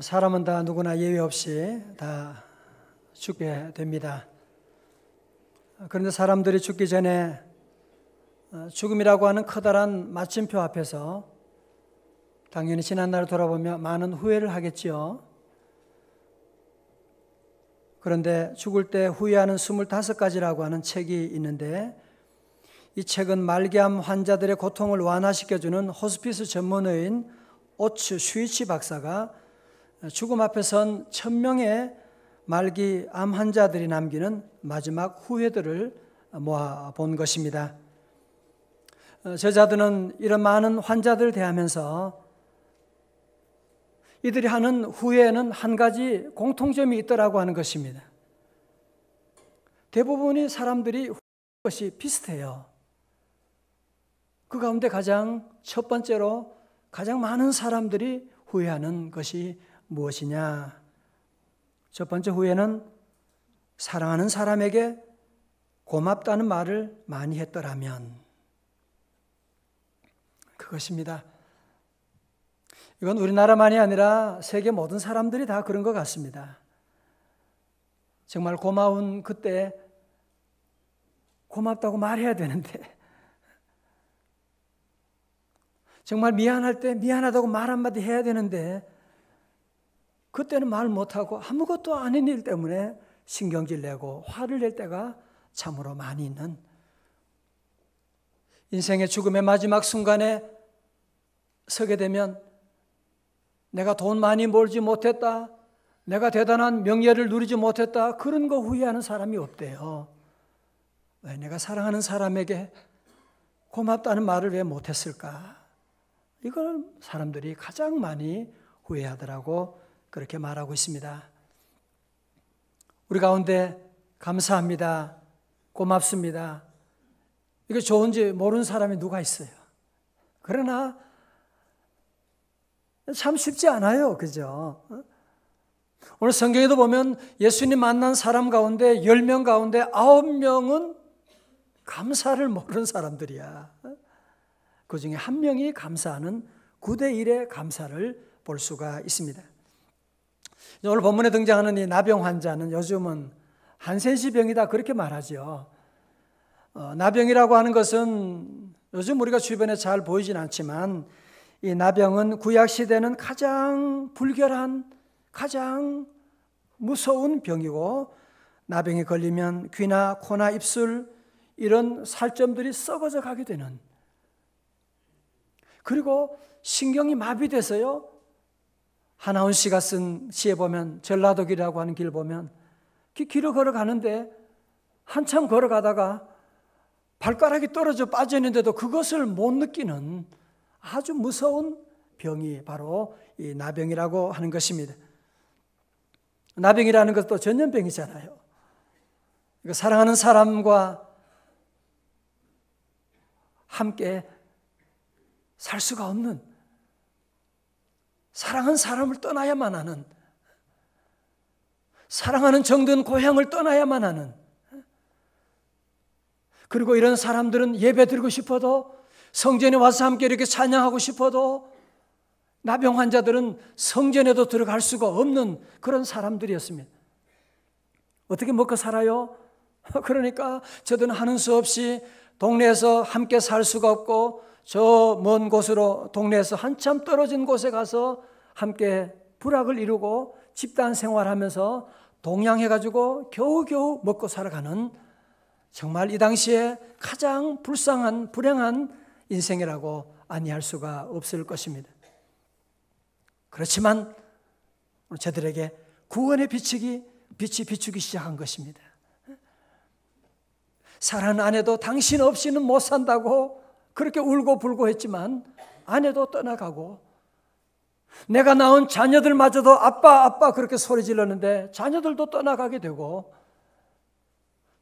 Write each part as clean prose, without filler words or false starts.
사람은 다 누구나 예외 없이 다 죽게 됩니다. 그런데 사람들이 죽기 전에 죽음이라고 하는 커다란 마침표 앞에서 당연히 지난날을 돌아보며 많은 후회를 하겠지요. 그런데 죽을 때 후회하는 25가지라고 하는 책이 있는데, 이 책은 말기암 환자들의 고통을 완화시켜주는 호스피스 전문의인 오츠 슈이치 박사가 죽음 앞에 선 1000명의 말기암 환자들이 남기는 마지막 후회들을 모아본 것입니다. 저자들은 이런 많은 환자들을 대하면서 이들이 하는 후회에는 한 가지 공통점이 있더라고 하는 것입니다. 대부분이 사람들이 후회하는 것이 비슷해요. 그 가운데 가장 첫 번째로 가장 많은 사람들이 후회하는 것이 무엇이냐? 첫 번째 후회는 사랑하는 사람에게 고맙다는 말을 많이 했더라면, 그것입니다. 이건 우리나라만이 아니라 세계 모든 사람들이 다 그런 것 같습니다. 정말 고마운 그때 고맙다고 말해야 되는데, 정말 미안할 때 미안하다고 말 한마디 해야 되는데 그때는 말 못하고 아무것도 아닌 일 때문에 신경질 내고 화를 낼 때가 참으로 많이 있는, 인생의 죽음의 마지막 순간에 서게 되면 내가 돈 많이 벌지 못했다, 내가 대단한 명예를 누리지 못했다, 그런 거 후회하는 사람이 없대요. 왜 내가 사랑하는 사람에게 고맙다는 말을 왜 못했을까? 이걸 사람들이 가장 많이 후회하더라고 그렇게 말하고 있습니다. 우리 가운데 감사합니다, 고맙습니다, 이게 좋은지 모르는 사람이 누가 있어요? 그러나 참 쉽지 않아요. 그죠? 오늘 성경에도 보면 예수님 만난 사람 가운데 10명 가운데 9명은 감사를 모르는 사람들이야. 그 중에 한 명이 감사하는 9대1의 감사를 볼 수가 있습니다. 오늘 본문에 등장하는 이 나병 환자는 요즘은 한센시병이다 그렇게 말하죠. 나병이라고 하는 것은 요즘 우리가 주변에 잘 보이진 않지만, 이 나병은 구약시대는 가장 불결한, 가장 무서운 병이고, 나병에 걸리면 귀나 코나 입술 이런 살점들이 썩어져 가게 되는, 그리고 신경이 마비돼서요, 하나훈 씨가 쓴 시에 보면, 전라도길이라고 하는 길 보면 길을 걸어가는데 한참 걸어가다가 발가락이 떨어져 빠졌는데도 그것을 못 느끼는 아주 무서운 병이 바로 이 나병이라고 하는 것입니다. 나병이라는 것도 전염병이잖아요. 사랑하는 사람과 함께 살 수가 없는, 사랑하는 사람을 떠나야만 하는, 사랑하는 정든 고향을 떠나야만 하는, 그리고 이런 사람들은 예배 드리고 싶어도, 성전에 와서 함께 이렇게 찬양하고 싶어도 나병 환자들은 성전에도 들어갈 수가 없는 그런 사람들이었습니다. 어떻게 먹고 살아요? 그러니까 저들은 하는 수 없이 동네에서 함께 살 수가 없고 저 먼 곳으로, 동네에서 한참 떨어진 곳에 가서 함께 부락을 이루고 집단 생활하면서 동양해가지고 겨우겨우 먹고 살아가는, 정말 이 당시에 가장 불쌍한, 불행한 인생이라고 아니할 수가 없을 것입니다. 그렇지만 저들에게 구원의 빛이 비추기 시작한 것입니다. 사랑하는 아내도 당신 없이는 못 산다고 그렇게 울고 불고 했지만 아내도 떠나가고, 내가 낳은 자녀들마저도 아빠 아빠 그렇게 소리 질렀는데 자녀들도 떠나가게 되고,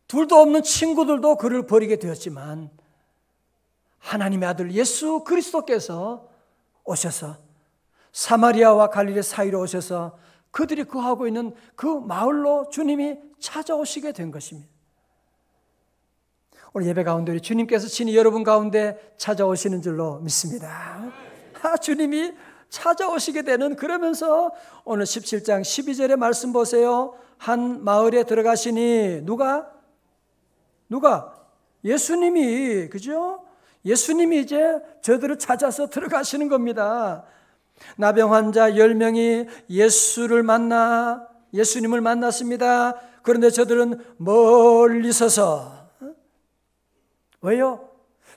둘도 없는 친구들도 그를 버리게 되었지만, 하나님의 아들 예수 그리스도께서 오셔서 사마리아와 갈릴리 사이로 오셔서 그들이 거하고 있는 그 마을로 주님이 찾아오시게 된 것입니다. 오늘 예배 가운데 주님께서 친히 여러분 가운데 찾아오시는 줄로 믿습니다. 주님이 찾아오시게 되는, 그러면서 오늘 17장 12절의 말씀 보세요. 한 마을에 들어가시니 누가? 예수님이, 그죠? 예수님이 이제 저들을 찾아서 들어가시는 겁니다. 나병 환자 10명이 예수님을 만났습니다. 그런데 저들은 멀리 서서, 왜요?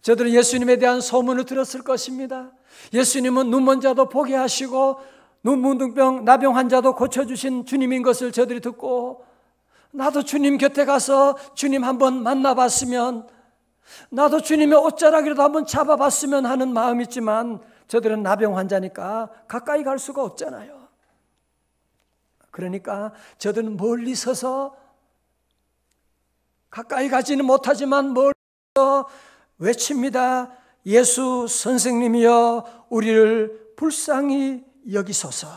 저들은 예수님에 대한 소문을 들었을 것입니다. 예수님은 눈먼 자도 보게 하시고 눈문둥병 나병 환자도 고쳐주신 주님인 것을 저들이 듣고, 나도 주님 곁에 가서 주님 한번 만나봤으면, 나도 주님의 옷자락이라도 한번 잡아봤으면 하는 마음이 있지만, 저들은 나병 환자니까 가까이 갈 수가 없잖아요. 그러니까 저들은 멀리 서서, 가까이 가지는 못하지만 멀리 서서 외칩니다. 예수 선생님이여 우리를 불쌍히 여기소서.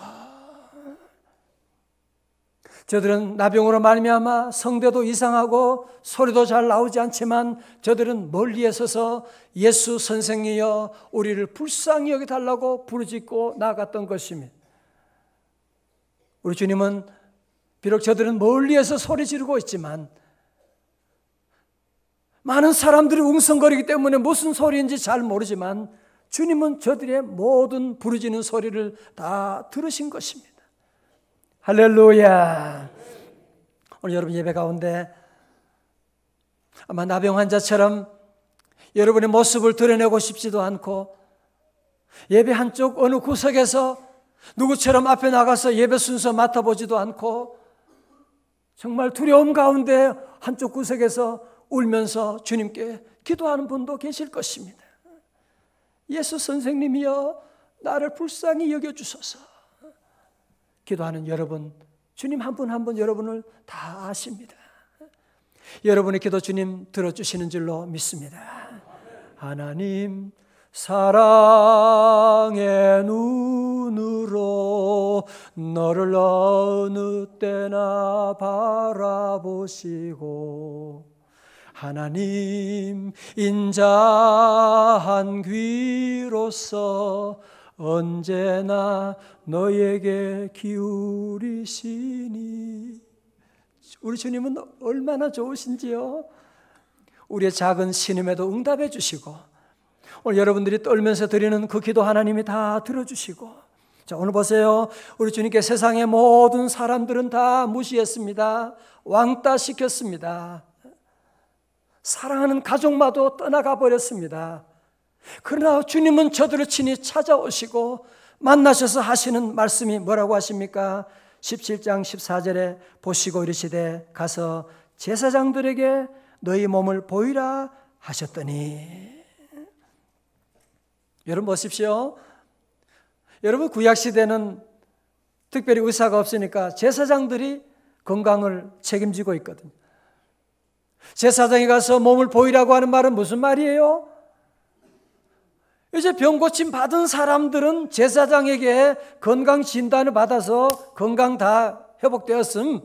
저들은 나병으로 말미암아 성대도 이상하고 소리도 잘 나오지 않지만 저들은 멀리에 서서 예수 선생이여 우리를 불쌍히 여기달라고 부르짖고 나아갔던 것입니다. 우리 주님은 비록 저들은 멀리에서 소리 지르고 있지만, 많은 사람들이 웅성거리기 때문에 무슨 소리인지 잘 모르지만 주님은 저들의 모든 부르짖는 소리를 다 들으신 것입니다. 할렐루야. 오늘 여러분 예배 가운데 아마 나병 환자처럼 여러분의 모습을 드러내고 싶지도 않고, 예배 한쪽 어느 구석에서 누구처럼 앞에 나가서 예배 순서 맡아보지도 않고, 정말 두려움 가운데 한쪽 구석에서 울면서 주님께 기도하는 분도 계실 것입니다. 예수 선생님이여 나를 불쌍히 여겨주소서. 기도하는 여러분, 주님 한 분 한 분 여러분을 다 아십니다. 여러분의 기도 주님 들어주시는 줄로 믿습니다. 하나님 사랑의 눈으로 너를 어느 때나 바라보시고, 하나님 인자한 귀로서 언제나 너에게 기울이시니, 우리 주님은 얼마나 좋으신지요. 우리의 작은 신음에도 응답해 주시고, 오늘 여러분들이 떨면서 드리는 그 기도 하나님이 다 들어주시고, 자, 오늘 보세요. 우리 주님께 세상의 모든 사람들은 다 무시했습니다. 왕따시켰습니다. 사랑하는 가족마도 떠나가 버렸습니다. 그러나 주님은 저들을 친히 찾아오시고 만나셔서 하시는 말씀이 뭐라고 하십니까? 17장 14절에 보시고 이르시되 가서 제사장들에게 너희 몸을 보이라 하셨더니. 여러분 보십시오. 여러분 구약시대는 특별히 의사가 없으니까 제사장들이 건강을 책임지고 있거든요. 제사장이 가서 몸을 보이라고 하는 말은 무슨 말이에요? 이제 병 고침 받은 사람들은 제사장에게 건강 진단을 받아서 건강 다 회복되었음,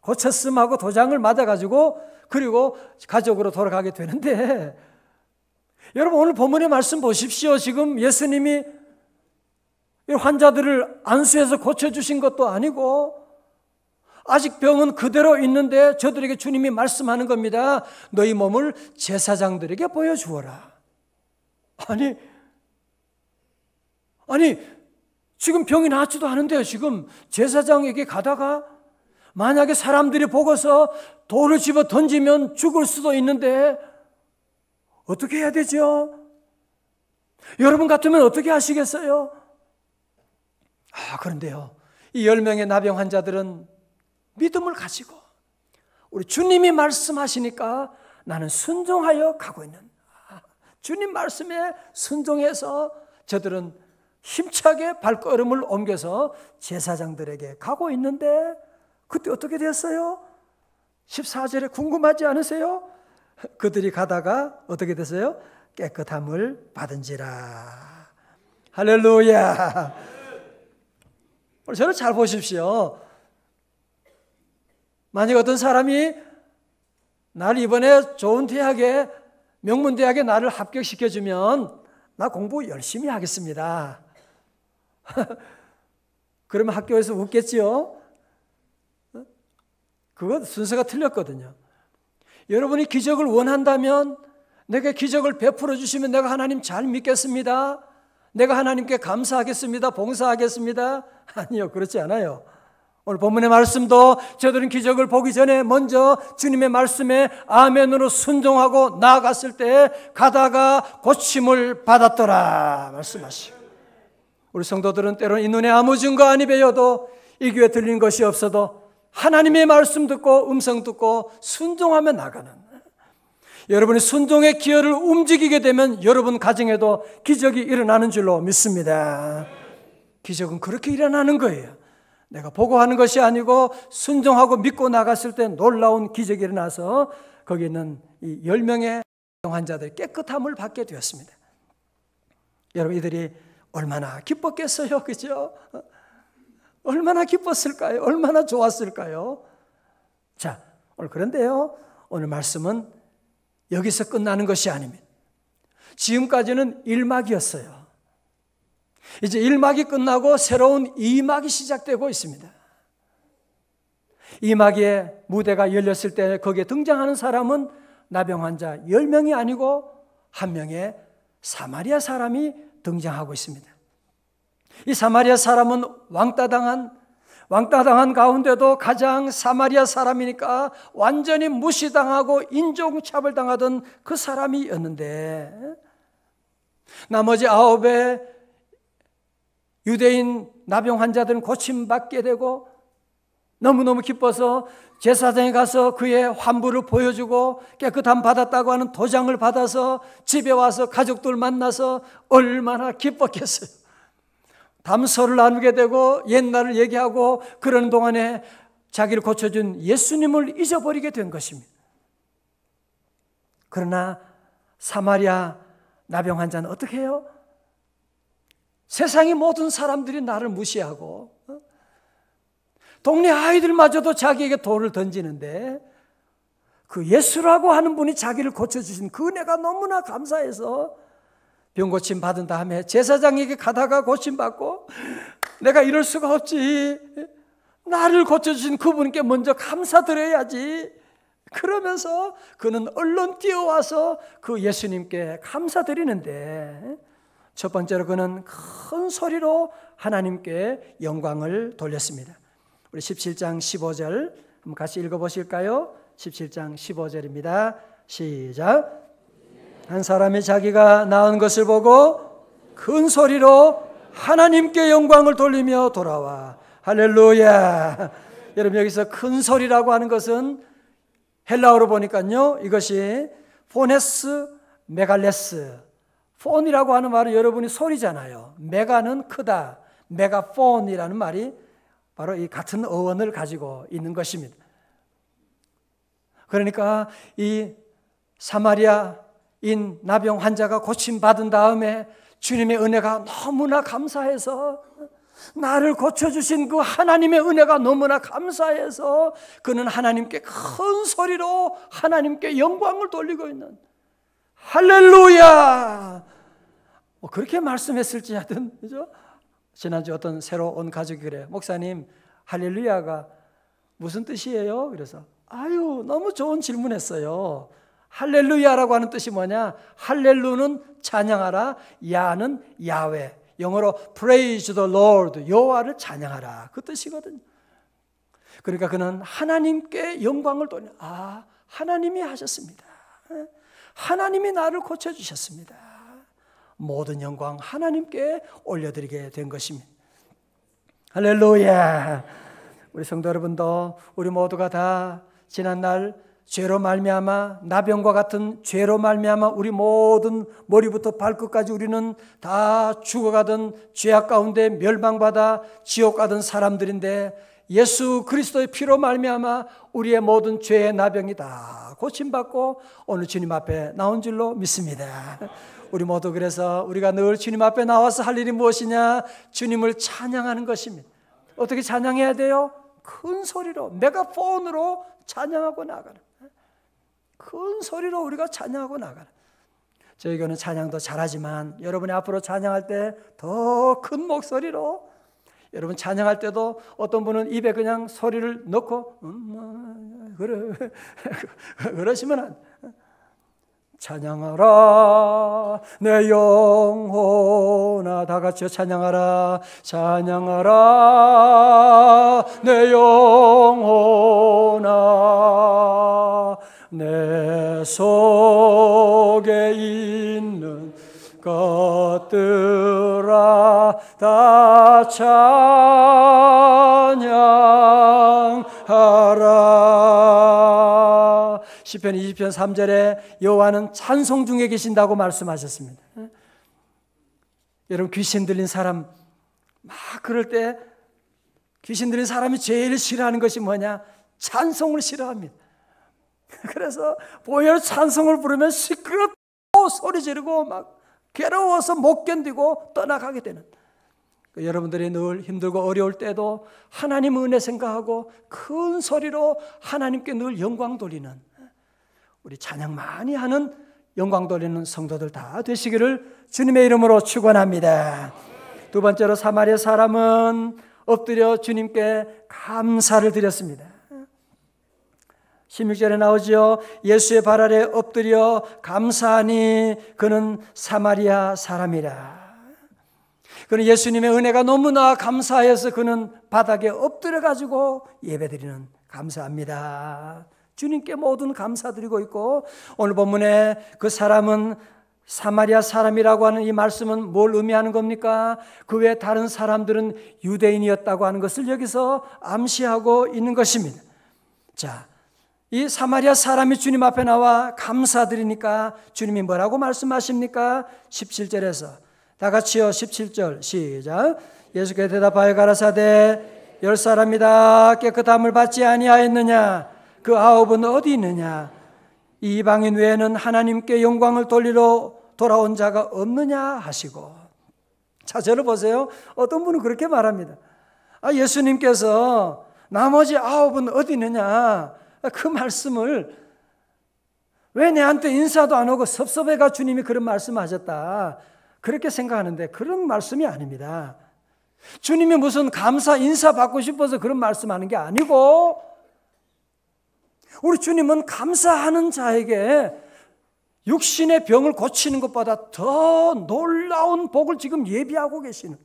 고쳤음 하고 도장을 맞아가지고 그리고 가족으로 돌아가게 되는데, 여러분 오늘 본문의 말씀 보십시오. 지금 예수님이 환자들을 안수해서 고쳐주신 것도 아니고 아직 병은 그대로 있는데 저들에게 주님이 말씀하는 겁니다. 너희 몸을 제사장들에게 보여주어라. 아니 지금 병이 낫지도 않은데요. 지금 제사장에게 가다가 만약에 사람들이 보고서 돌을 집어 던지면 죽을 수도 있는데 어떻게 해야 되죠? 여러분 같으면 어떻게 하시겠어요? 그런데요, 이 10명의 나병 환자들은 믿음을 가지고 우리 주님이 말씀하시니까 나는 순종하여 가고 있는, 주님 말씀에 순종해서 저들은 힘차게 발걸음을 옮겨서 제사장들에게 가고 있는데, 그때 어떻게 됐어요? 14절에 궁금하지 않으세요? 그들이 가다가 어떻게 됐어요? 깨끗함을 받은지라. 할렐루야. 저를 잘 보십시오. 만약 어떤 사람이 나를 이번에 좋은 대학에, 명문대학에 나를 합격시켜주면 나 공부 열심히 하겠습니다. 그러면 학교에서 웃겠지요? 그거 순서가 틀렸거든요. 여러분이 기적을 원한다면 내게 기적을 베풀어 주시면 내가 하나님 잘 믿겠습니다. 내가 하나님께 감사하겠습니다. 봉사하겠습니다. 아니요, 그렇지 않아요. 오늘 본문의 말씀도 저들은 기적을 보기 전에 먼저 주님의 말씀에 아멘으로 순종하고 나아갔을 때 가다가 고침을 받았더라 말씀하시고, 우리 성도들은 때로는 이 눈에 아무 증거 아니 배워도 이 귀에 들린 것이 없어도 하나님의 말씀 듣고 음성 듣고 순종하며 나가는, 여러분이 순종의 기여를 움직이게 되면 여러분 가정에도 기적이 일어나는 줄로 믿습니다. 기적은 그렇게 일어나는 거예요. 내가 보고하는 것이 아니고 순종하고 믿고 나갔을 때 놀라운 기적이 일어나서 거기 있는 이 10명의 환자들이 깨끗함을 받게 되었습니다. 여러분, 이들이 얼마나 기뻤겠어요, 그죠? 얼마나 기뻤을까요? 얼마나 좋았을까요? 자, 오늘 그런데요, 오늘 말씀은 여기서 끝나는 것이 아닙니다. 지금까지는 1막이었어요. 이제 1막이 끝나고 새로운 2막이 시작되고 있습니다. 2막의 무대가 열렸을 때 거기에 등장하는 사람은 나병 환자 10명이 아니고 한 명의 사마리아 사람이 등장하고 있습니다. 이 사마리아 사람은 왕따당한 가운데도 가장 사마리아 사람이니까 완전히 무시당하고 인종차별당하던 그 사람이었는데, 나머지 9의 유대인 나병 환자들은 고침받게 되고 너무너무 기뻐서 제사장에 가서 그의 환부를 보여주고 깨끗함 받았다고 하는 도장을 받아서 집에 와서 가족들 만나서 얼마나 기뻤겠어요. 담소를 나누게 되고 옛날을 얘기하고 그러는 동안에 자기를 고쳐준 예수님을 잊어버리게 된 것입니다. 그러나 사마리아 나병 환자는 어떻게 해요? 세상의 모든 사람들이 나를 무시하고 동네 아이들마저도 자기에게 돌을 던지는데 그 예수라고 하는 분이 자기를 고쳐주신 그 은혜가 너무나 감사해서 병고침 받은 다음에 제사장에게 가다가 고침받고, 내가 이럴 수가 없지, 나를 고쳐주신 그분께 먼저 감사드려야지, 그러면서 그는 얼른 뛰어와서 그 예수님께 감사드리는데, 첫 번째로 그는 큰 소리로 하나님께 영광을 돌렸습니다. 우리 17장 15절 한번 같이 읽어보실까요? 17장 15절입니다. 시작. 한 사람이 자기가 낳은 것을 보고 큰 소리로 하나님께 영광을 돌리며 돌아와. 할렐루야. 여러분, 여기서 큰 소리라고 하는 것은 헬라어로 보니까요, 이것이 포네스 메갈레스, 폰이라고 하는 말은 여러분이 소리잖아요. 메가는 크다, 메가폰이라는 말이 바로 이 같은 어원을 가지고 있는 것입니다. 그러니까 이 사마리아인 나병 환자가 고침받은 다음에 주님의 은혜가 너무나 감사해서, 나를 고쳐주신 그 하나님의 은혜가 너무나 감사해서 그는 하나님께 큰 소리로 하나님께 영광을 돌리고 있는, 할렐루야! 그렇게 말씀했을지 하여튼, 그죠? 지난주 어떤 새로 온 가족이 그래요. 목사님, 할렐루야가 무슨 뜻이에요? 그래서 아유, 너무 좋은 질문했어요. 할렐루야라고 하는 뜻이 뭐냐? 할렐루는 찬양하라, 야는 야훼, 영어로 praise the Lord, 여호와를 찬양하라, 그 뜻이거든요. 그러니까 그는 하나님께 영광을 돌려, 하나님이 하셨습니다. 하나님이 나를 고쳐주셨습니다. 모든 영광 하나님께 올려드리게 된 것입니다. 할렐루야. 우리 성도 여러분도, 우리 모두가 다 지난날 죄로 말미암아, 나병과 같은 죄로 말미암아 우리 모든 머리부터 발끝까지 우리는 다 죽어가던 죄악 가운데 멸망받아 지옥 가던 사람들인데, 예수 그리스도의 피로 말미암아 우리의 모든 죄의 나병이 다 고침받고 오늘 주님 앞에 나온 줄로 믿습니다. 우리 모두 그래서 우리가 늘 주님 앞에 나와서 할 일이 무엇이냐? 주님을 찬양하는 것입니다. 어떻게 찬양해야 돼요? 큰 소리로, 메가폰으로 찬양하고 나가라. 큰 소리로 우리가 찬양하고 나가라. 저희 교회는 찬양도 잘하지만 여러분이 앞으로 찬양할 때 더 큰 목소리로, 여러분 찬양할 때도 어떤 분은 입에 그냥 소리를 넣고 그러시면 안 돼. 찬양하라 내 영혼아, 다 같이요. 찬양하라, 찬양하라 내 영혼아, 내 속에 있는 것들아 다 찬양하라. 시편 20편 3절에 여호와는 찬송 중에 계신다고 말씀하셨습니다. 여러분, 귀신 들린 사람 막 그럴 때 귀신 들린 사람이 제일 싫어하는 것이 뭐냐? 찬송을 싫어합니다. 그래서 보혈 찬송을 부르면 시끄럽고 소리 지르고 막 괴로워서 못 견디고 떠나가게 되는, 여러분들이 늘 힘들고 어려울 때도 하나님 은혜 생각하고 큰 소리로 하나님께 늘 영광 돌리는, 우리 찬양 많이 하는 영광 돌리는 성도들 다 되시기를 주님의 이름으로 축원합니다. 두 번째로 사마리아 사람은 엎드려 주님께 감사를 드렸습니다. 16절에 나오죠. 예수의 발 아래 엎드려 감사하니 그는 사마리아 사람이라. 그는 예수님의 은혜가 너무나 감사해서 그는 바닥에 엎드려 가지고 예배드리는, 감사합니다. 주님께 모든 감사드리고 있고, 오늘 본문에 그 사람은 사마리아 사람이라고 하는 이 말씀은 뭘 의미하는 겁니까? 그 외 다른 사람들은 유대인이었다고 하는 것을 여기서 암시하고 있는 것입니다. 자, 이 사마리아 사람이 주님 앞에 나와 감사드리니까 주님이 뭐라고 말씀하십니까? 17절에서 다 같이요. 17절 시작. 예수께서 대답하여 가라사대, 10사람이다 깨끗함을 받지 아니하였느냐? 그 9은 어디 있느냐? 이 이방인 외에는 하나님께 영광을 돌리러 돌아온 자가 없느냐 하시고. 자, 저를 보세요. 어떤 분은 그렇게 말합니다. 예수님께서 나머지 9은 어디 있느냐? 그 말씀을 왜 내한테 인사도 안 오고 섭섭해가 주님이 그런 말씀하셨다, 그렇게 생각하는데 그런 말씀이 아닙니다. 주님이 무슨 감사 인사 받고 싶어서 그런 말씀하는 게 아니고, 우리 주님은 감사하는 자에게 육신의 병을 고치는 것보다 더 놀라운 복을 지금 예비하고 계시는,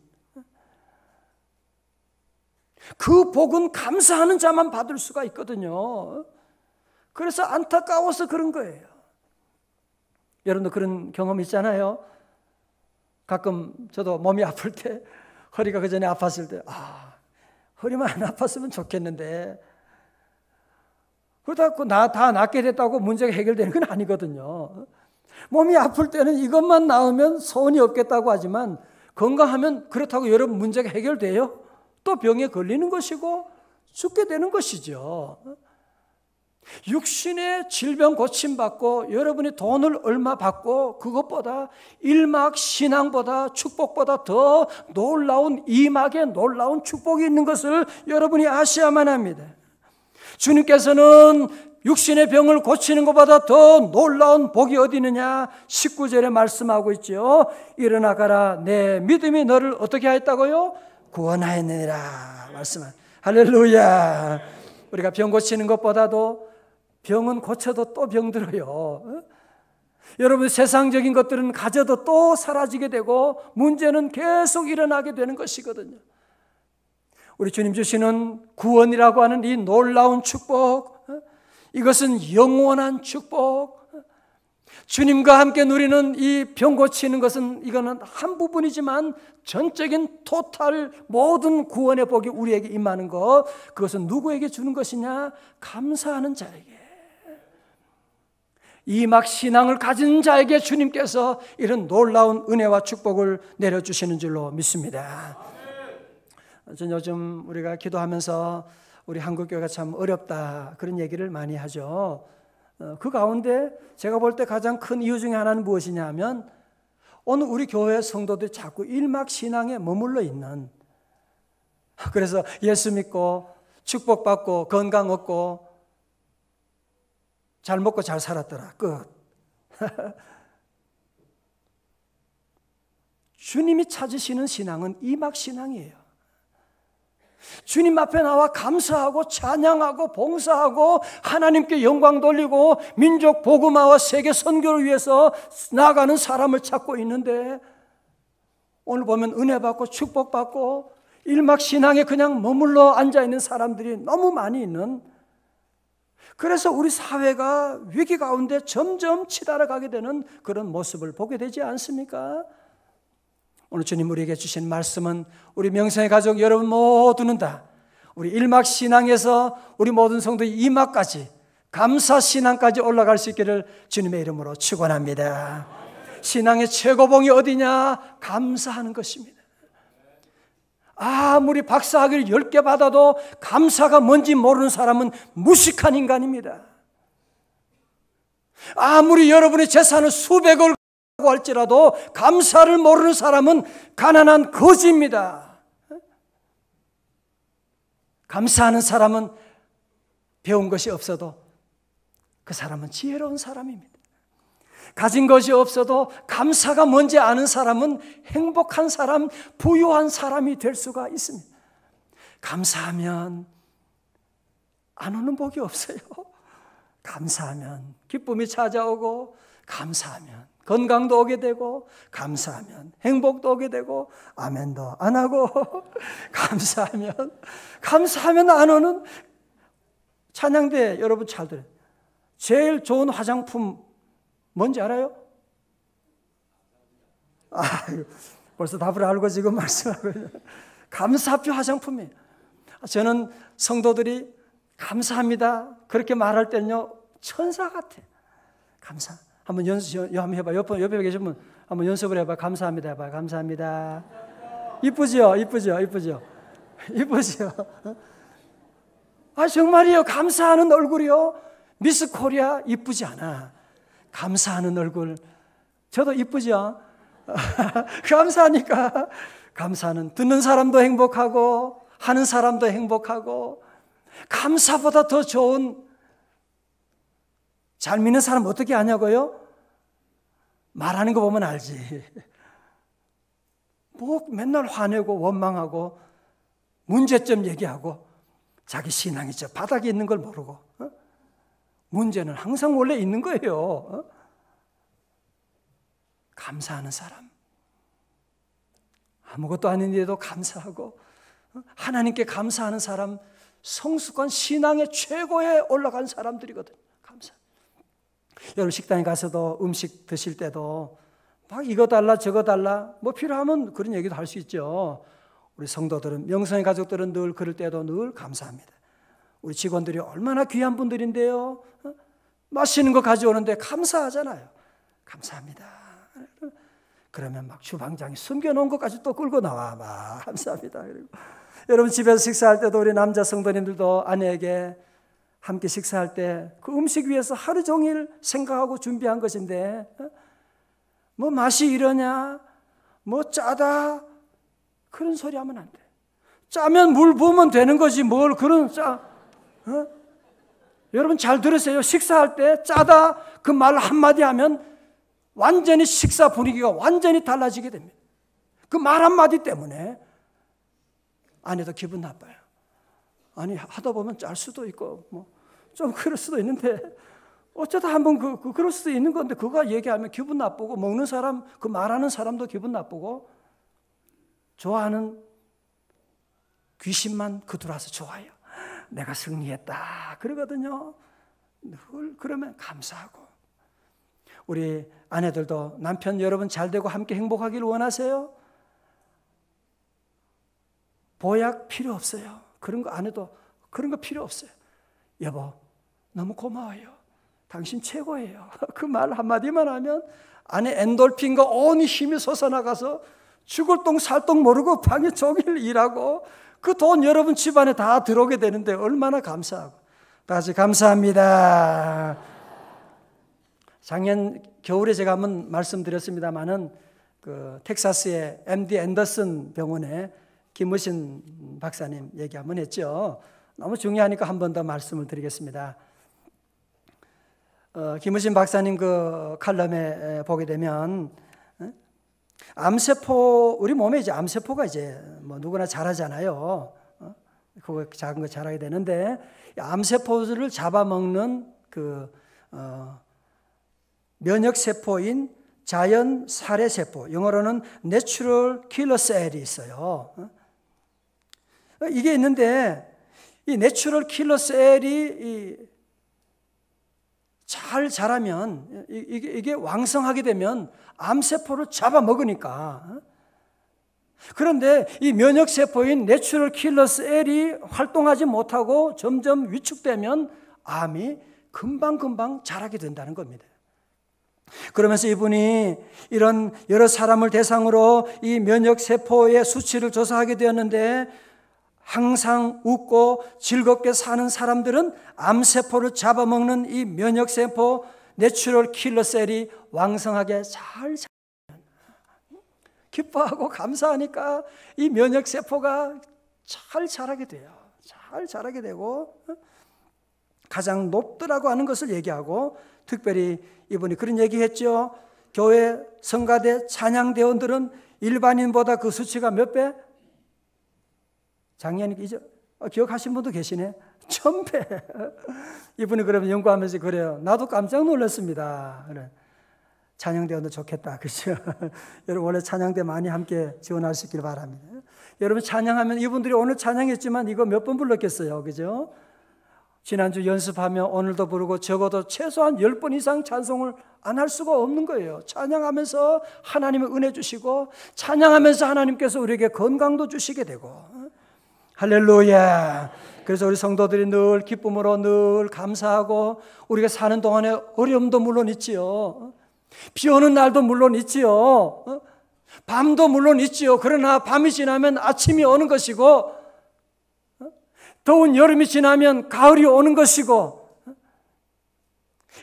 그 복은 감사하는 자만 받을 수가 있거든요. 그래서 안타까워서 그런 거예요. 여러분도 그런 경험 있잖아요. 가끔 저도 몸이 아플 때, 허리가 그 전에 아팠을 때, 허리만 안 아팠으면 좋겠는데, 그렇다고 다 낫게 됐다고 문제가 해결되는 건 아니거든요. 몸이 아플 때는 이것만 나으면 소원이 없겠다고 하지만, 건강하면 그렇다고 여러분 문제가 해결돼요? 또 병에 걸리는 것이고 죽게 되는 것이죠. 육신의 질병 고침받고 여러분이 돈을 얼마 받고, 그것보다 일막 신앙보다 축복보다 더 놀라운 이막의 놀라운 축복이 있는 것을 여러분이 아셔야만 합니다. 주님께서는 육신의 병을 고치는 것보다 더 놀라운 복이 어디 있느냐? 19절에 말씀하고 있죠. 일어나 가라, 내 믿음이 너를 어떻게 하였다고요? 구원하였느니라 말씀한. 할렐루야. 우리가 병 고치는 것보다도 병은 고쳐도 또 병들어요. 여러분, 세상적인 것들은 가져도 또 사라지게 되고 문제는 계속 일어나게 되는 것이거든요. 우리 주님 주시는 구원이라고 하는 이 놀라운 축복, 이것은 영원한 축복. 주님과 함께 누리는 이 병 고치는 것은 이거는 한 부분이지만 전적인 토탈 모든 구원의 복이 우리에게 임하는 것, 그것은 누구에게 주는 것이냐? 감사하는 자에게. 이 막 신앙을 가진 자에게 주님께서 이런 놀라운 은혜와 축복을 내려주시는 줄로 믿습니다. 전 요즘 우리가 기도하면서 우리 한국교회가 참 어렵다 그런 얘기를 많이 하죠. 그 가운데 제가 볼 때 가장 큰 이유 중에 하나는 무엇이냐 하면, 오늘 우리 교회 성도들이 자꾸 일막신앙에 머물러 있는, 그래서 예수 믿고 축복받고 건강 얻고 잘 먹고 잘 살았더라, 끝. 주님이 찾으시는 신앙은 이막신앙이에요. 주님 앞에 나와 감사하고 찬양하고 봉사하고 하나님께 영광 돌리고 민족 복음화와 세계 선교를 위해서 나아가는 사람을 찾고 있는데, 오늘 보면 은혜 받고 축복 받고 일막신앙에 그냥 머물러 앉아있는 사람들이 너무 많이 있는, 그래서 우리 사회가 위기 가운데 점점 치달아가게 되는 그런 모습을 보게 되지 않습니까? 오늘 주님 우리에게 주신 말씀은 우리 명성의 가족 여러분 모두는 다 우리 일막신앙에서 우리 모든 성도의 이막까지, 감사신앙까지 올라갈 수 있기를 주님의 이름으로 축원합니다. 신앙의 최고봉이 어디냐? 감사하는 것입니다. 아무리 박사학위를 10개 받아도 감사가 뭔지 모르는 사람은 무식한 인간입니다. 아무리 여러분의 재산을 수백을 할지라도 감사를 모르는 사람은 가난한 거지입니다. 감사하는 사람은 배운 것이 없어도 그 사람은 지혜로운 사람입니다. 가진 것이 없어도 감사가 뭔지 아는 사람은 행복한 사람, 부유한 사람이 될 수가 있습니다. 감사하면 안 오는 복이 없어요. 감사하면 기쁨이 찾아오고, 감사하면 건강도 오게 되고, 감사하면 행복도 오게 되고, 아멘도 안 하고 감사하면 안 오는, 찬양대 여러분 잘 들어요. 제일 좋은 화장품 뭔지 알아요? 벌써 답을 알고 지금 말씀하고 있어요. 감사표 화장품이에요. 저는 성도들이 감사합니다 그렇게 말할 때는요, 천사 같아요. 감사. 한번 한번 해봐. 옆에 계신 분 한번 연습을 해봐. 감사합니다 해봐. 감사합니다. 이쁘죠? 정말이에요. 감사하는 얼굴이요. 미스 코리아 이쁘지 않아. 감사하는 얼굴. 저도 이쁘죠? 감사하니까. 감사는 듣는 사람도 행복하고 하는 사람도 행복하고, 감사보다 더 좋은, 잘 믿는 사람 어떻게 아냐고요? 말하는 거 보면 알지. 뭐 맨날 화내고 원망하고 문제점 얘기하고 자기 신앙이 저 바닥에 있는 걸 모르고, 문제는 항상 원래 있는 거예요. 감사하는 사람, 아무것도 아닌데도 감사하고 하나님께 감사하는 사람, 성숙한 신앙의 최고에 올라간 사람들이거든요. 감사. 여러분 식당에 가서도 음식 드실 때도 막 이거 달라 저거 달라 뭐 필요하면 그런 얘기도 할 수 있죠. 우리 성도들은, 명성의 가족들은 늘 그럴 때도 늘 감사합니다. 우리 직원들이 얼마나 귀한 분들인데요, 맛있는 거 가져오는데 감사하잖아요. 감사합니다. 그러면 막 주방장이 숨겨놓은 것까지 또 끌고 나와. 막 감사합니다. 그리고 여러분 집에서 식사할 때도 우리 남자 성도님들도 아내에게 함께 식사할 때 그 음식 위해서 하루 종일 생각하고 준비한 것인데, 뭐 맛이 이러냐, 뭐 짜다, 그런 소리 하면 안 돼. 짜면 물 부으면 되는 거지 뭘 그런 여러분 잘 들으세요. 식사할 때 짜다 그 말 한마디 하면 완전히 식사 분위기가 완전히 달라지게 됩니다. 그 말 한마디 때문에 아내도 기분 나빠요. 아니 하다 보면 짤 수도 있고 뭐 좀 그럴 수도 있는데, 어쩌다 한번 그럴 수도 있는 건데 그거 얘기하면 기분 나쁘고, 먹는 사람, 그 말하는 사람도 기분 나쁘고, 좋아하는 귀신만 그 들어와서 좋아요. 내가 승리했다 그러거든요. 늘 그러면 감사하고. 우리 아내들도 남편 여러분 잘 되고 함께 행복하기를 원하세요? 보약 필요 없어요. 그런 거 안 해도, 그런 거 필요 없어요. 여보 너무 고마워요. 당신 최고예요. 그 말 한마디만 하면 아내 엔돌핀과 온 힘이 솟아나가서 죽을 똥 살 똥 모르고 방에 종일 일하고 그 돈 여러분 집안에 다 들어오게 되는데 얼마나 감사하고. 다시 감사합니다. 작년 겨울에 제가 한번 말씀드렸습니다마는 그 텍사스의 MD 앤더슨 병원에 김우신 박사님 얘기 한번 했죠. 너무 중요하니까 한 번 더 말씀을 드리겠습니다. 김우신 박사님 그 칼럼에 보게 되면 암세포, 우리 몸에 이제 암세포가 이제 뭐 누구나 자라잖아요. 그거 작은 거 자라게 되는데, 암세포들을 잡아먹는 면역세포인 자연 살해세포, 영어로는 내추럴 킬러 셀이 있어요. 이게 있는데, 이 내추럴 킬러 셀이 잘 자라면, 이게 왕성하게 되면 암세포를 잡아먹으니까. 그런데 이 면역세포인 내추럴 킬러 셀이 활동하지 못하고 점점 위축되면 암이 금방금방 자라게 된다는 겁니다. 그러면서 이분이 이런 여러 사람을 대상으로 이 면역세포의 수치를 조사하게 되었는데, 항상 웃고 즐겁게 사는 사람들은 암세포를 잡아먹는 이 면역세포 내추럴 킬러셀이 왕성하게 잘 자라요. 기뻐하고 감사하니까 이 면역세포가 잘 자라게 돼요. 잘 자라게 되고, 가장 높더라고 하는 것을 얘기하고, 특별히 이분이 그런 얘기했죠. 교회 성가대 찬양대원들은 일반인보다 그 수치가 몇 배? 작년에 기억하신 분도 계시네. 1000배. 이분이 그러면 연구하면서 그래요. 나도 깜짝 놀랐습니다. 그래. 찬양대원도 좋겠다. 그렇죠? 여러분 원래 찬양대 많이 함께 지원하시길 바랍니다. 여러분 찬양하면, 이분들이 오늘 찬양했지만 이거 몇 번 불렀겠어요. 그죠? 지난주 연습하며 오늘도 부르고 적어도 최소한 10번 이상 찬송을 안 할 수가 없는 거예요. 찬양하면서 하나님의 은혜 주시고, 찬양하면서 하나님께서 우리에게 건강도 주시게 되고. 할렐루야. 그래서 우리 성도들이 늘 기쁨으로 늘 감사하고, 우리가 사는 동안에 어려움도 물론 있지요. 비 오는 날도 물론 있지요. 밤도 물론 있지요. 그러나 밤이 지나면 아침이 오는 것이고, 더운 여름이 지나면 가을이 오는 것이고,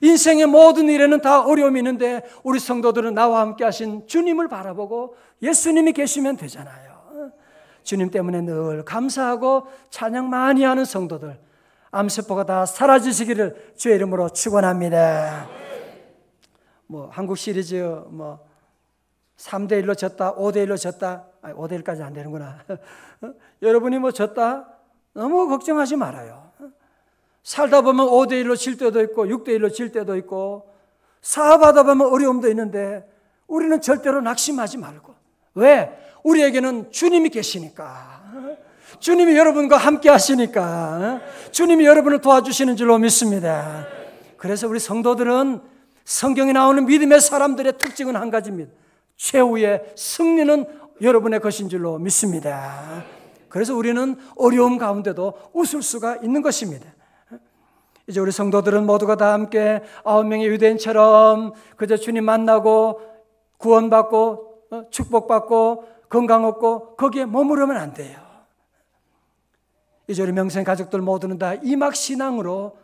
인생의 모든 일에는 다 어려움이 있는데, 우리 성도들은 나와 함께 하신 주님을 바라보고 예수님이 계시면 되잖아요. 주님 때문에 늘 감사하고 찬양 많이 하는 성도들, 암세포가 다 사라지시기를 주의 이름으로 축원합니다. 뭐 한국 시리즈 3대1로 졌다, 5대1로 졌다. 5대1까지 안 되는구나. 여러분이 졌다? 너무 걱정하지 말아요. 살다 보면 5대1로 질 때도 있고 6대1로 질 때도 있고, 사업하다 보면 어려움도 있는데 우리는 절대로 낙심하지 말고. 왜? 우리에게는 주님이 계시니까. 주님이 여러분과 함께 하시니까. 주님이 여러분을 도와주시는 줄로 믿습니다. 그래서 우리 성도들은 성경에 나오는 믿음의 사람들의 특징은 한 가지입니다. 최후의 승리는 여러분의 것인 줄로 믿습니다. 그래서 우리는 어려움 가운데도 웃을 수가 있는 것입니다. 이제 우리 성도들은 모두가 다 함께 9명의 유대인처럼 그저 주님 만나고 구원받고 축복받고 건강 얻고 거기에 머무르면 안 돼요. 이제 우리 명생 가족들 모두는 다 이막신앙으로,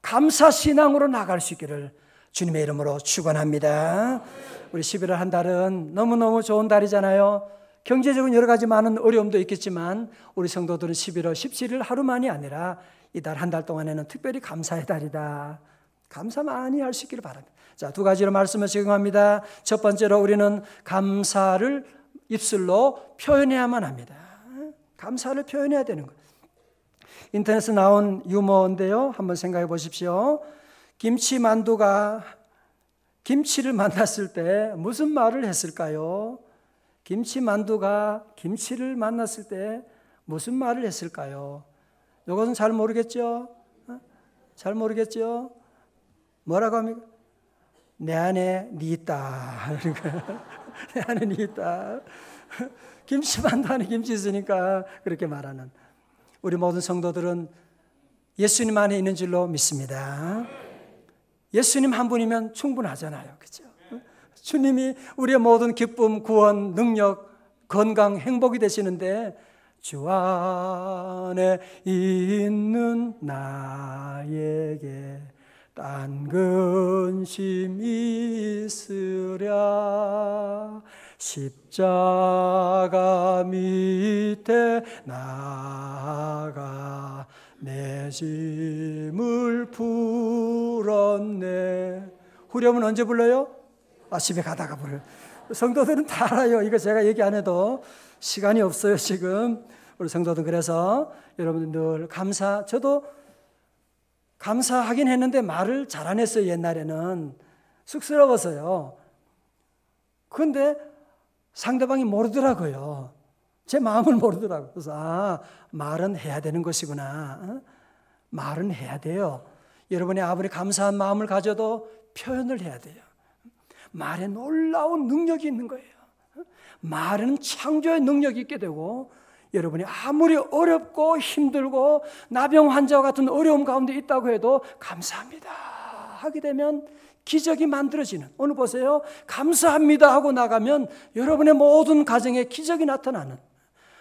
감사신앙으로 나갈 수 있기를 주님의 이름으로 축원합니다. 우리 11월 한 달은 너무너무 좋은 달이잖아요. 경제적인 여러 가지 많은 어려움도 있겠지만 우리 성도들은 11월 17일 하루만이 아니라 이 달 한 달 동안에는 특별히 감사의 달이다. 감사 많이 할 수 있기를 바랍니다. 자, 두 가지로 말씀을 적용합니다. 첫 번째로 우리는 감사를 입술로 표현해야만 합니다. 감사를 표현해야 되는 거예요. 인터넷에 나온 유머인데요. 한번 생각해 보십시오. 김치만두가 김치를 만났을 때 무슨 말을 했을까요? 김치만두가 김치를 만났을 때 무슨 말을 했을까요? 이것은 잘 모르겠죠? 잘 모르겠죠? 뭐라고 합니까? 내 안에 니 있다. 내 안에 니 있다. 김치만두 안에 김치 있으니까 그렇게 말하는, 우리 모든 성도들은 예수님 안에 있는 줄로 믿습니다. 예수님 한 분이면 충분하잖아요. 그렇죠? 주님이 우리의 모든 기쁨, 구원, 능력, 건강, 행복이 되시는데, 주 안에 있는 나에게 딴 근심 있으랴, 십자가 밑에 나가 내 짐을 풀었네. 후렴은 언제 불러요? 집에 가다가 불러요. 성도들은 다 알아요. 이거 제가 얘기 안 해도 시간이 없어요, 지금. 우리 성도들 그래서 여러분들 늘 저도 감사하긴 했는데 말을 잘 안 했어요, 옛날에는. 쑥스러워서요. 그런데 상대방이 모르더라고요. 제 마음을 모르더라고요. 그래서 말은 해야 되는 것이구나. 말은 해야 돼요. 여러분이 아무리 감사한 마음을 가져도 표현을 해야 돼요. 말에 놀라운 능력이 있는 거예요. 말은 창조의 능력이 있게 되고, 여러분이 아무리 어렵고 힘들고 나병 환자와 같은 어려움 가운데 있다고 해도 감사합니다 하게 되면 기적이 만들어지는, 오늘 보세요. 감사합니다 하고 나가면 여러분의 모든 가정에 기적이 나타나는,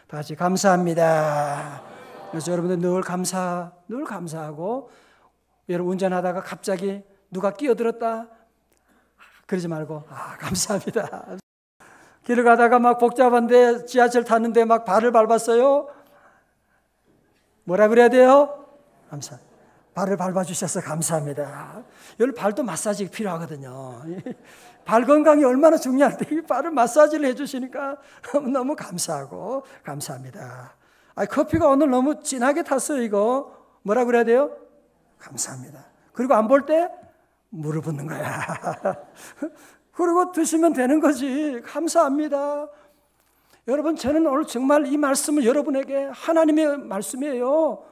다 같이 감사합니다. 그래서 여러분들 늘 감사하고, 여러분 운전하다가 갑자기 누가 끼어들었다 그러지 말고 감사합니다. 길을 가다가 막 복잡한데 지하철 탔는데 막 발을 밟았어요. 뭐라 그래야 돼요? 발을 밟아주셔서 감사합니다. 여기 발도 마사지 필요하거든요. 발 건강이 얼마나 중요한데 이 발을 마사지를 해주시니까 너무 감사하고 감사합니다. 커피가 오늘 너무 진하게 탔어요. 이거 뭐라 그래야 돼요? 감사합니다. 그리고 안 볼 때 물을 붓는 거야. 그리고 드시면 되는 거지. 감사합니다. 여러분, 저는 오늘 정말 이 말씀을 여러분에게 하나님의 말씀이에요.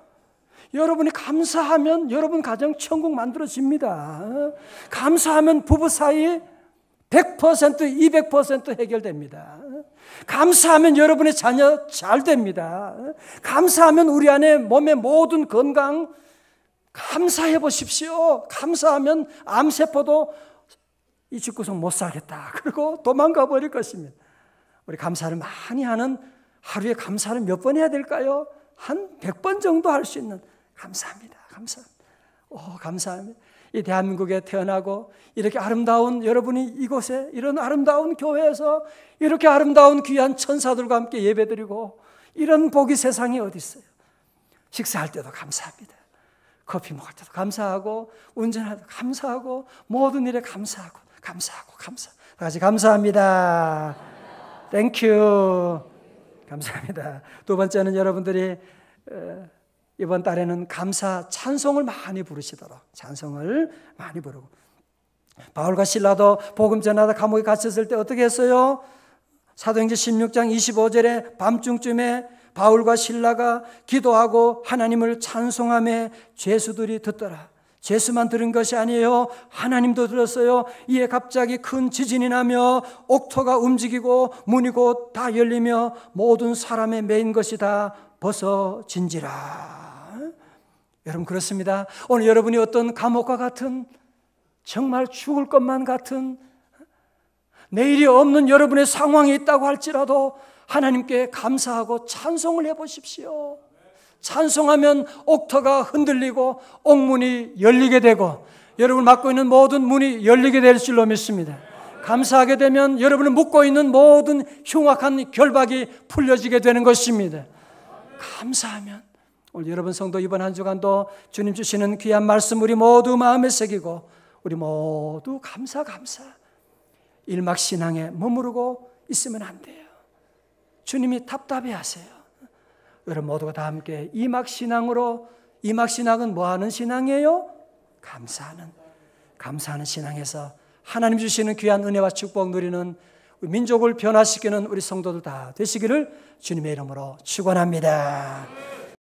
여러분이 감사하면 여러분 가정 천국 만들어집니다. 감사하면 부부 사이 100%, 200% 해결됩니다. 감사하면 여러분의 자녀 잘 됩니다. 감사하면 우리 안에 몸의 모든 건강 감사해 보십시오. 감사하면 암세포도 이 집구석 못 살겠다. 그리고 도망가 버릴 것입니다. 우리 감사를 많이 하는, 하루에 감사를 몇 번 해야 될까요? 한 100번 정도 할 수 있는, 감사합니다. 감사합니다. 이 대한민국에 태어나고 이렇게 아름다운 여러분이 이곳에 이런 아름다운 교회에서 이렇게 아름다운 귀한 천사들과 함께 예배드리고, 이런 복이 세상에 어디 있어요? 식사할 때도 감사합니다. 커피 먹을 때도 감사하고, 운전할 때도 감사하고, 모든 일에 감사하고. 다 같이 감사합니다. 땡큐. 감사합니다. 두 번째는 여러분들이 이번 달에는 감사 찬송을 많이 부르시도록, 찬송을 많이 부르고, 바울과 실라도 복음 전하다 감옥에 갇혔을 때 어떻게 했어요? 사도행전 16장 25절에 밤중쯤에 바울과 실라가 기도하고 하나님을 찬송하며 죄수들이 듣더라. 죄수만 들은 것이 아니에요. 하나님도 들었어요. 이에 갑자기 큰 지진이 나며 옥토가 움직이고 문이 곧 다 열리며 모든 사람의 매인 것이 다 벗어진지라. 여러분, 그렇습니다. 오늘 여러분이 어떤 감옥과 같은, 정말 죽을 것만 같은, 내일이 없는 여러분의 상황이 있다고 할지라도 하나님께 감사하고 찬송을 해보십시오. 찬송하면 옥토가 흔들리고 옥문이 열리게 되고, 여러분 맡고 있는 모든 문이 열리게 될 줄로 믿습니다. 감사하게 되면 여러분을 묶고 있는 모든 흉악한 결박이 풀려지게 되는 것입니다. 감사하면, 오늘 여러분 성도 이번 한 주간도 주님 주시는 귀한 말씀 우리 모두 마음에 새기고, 우리 모두 감사. 일막신앙에 머무르고 있으면 안 돼요. 주님이 답답해하세요. 여러분 모두가 다 함께 이막신앙으로, 이막신앙은 뭐하는 신앙이에요? 감사하는 신앙에서 하나님 주시는 귀한 은혜와 축복 누리는, 민족을 변화시키는 우리 성도들 다 되시기를 주님의 이름으로 축원합니다.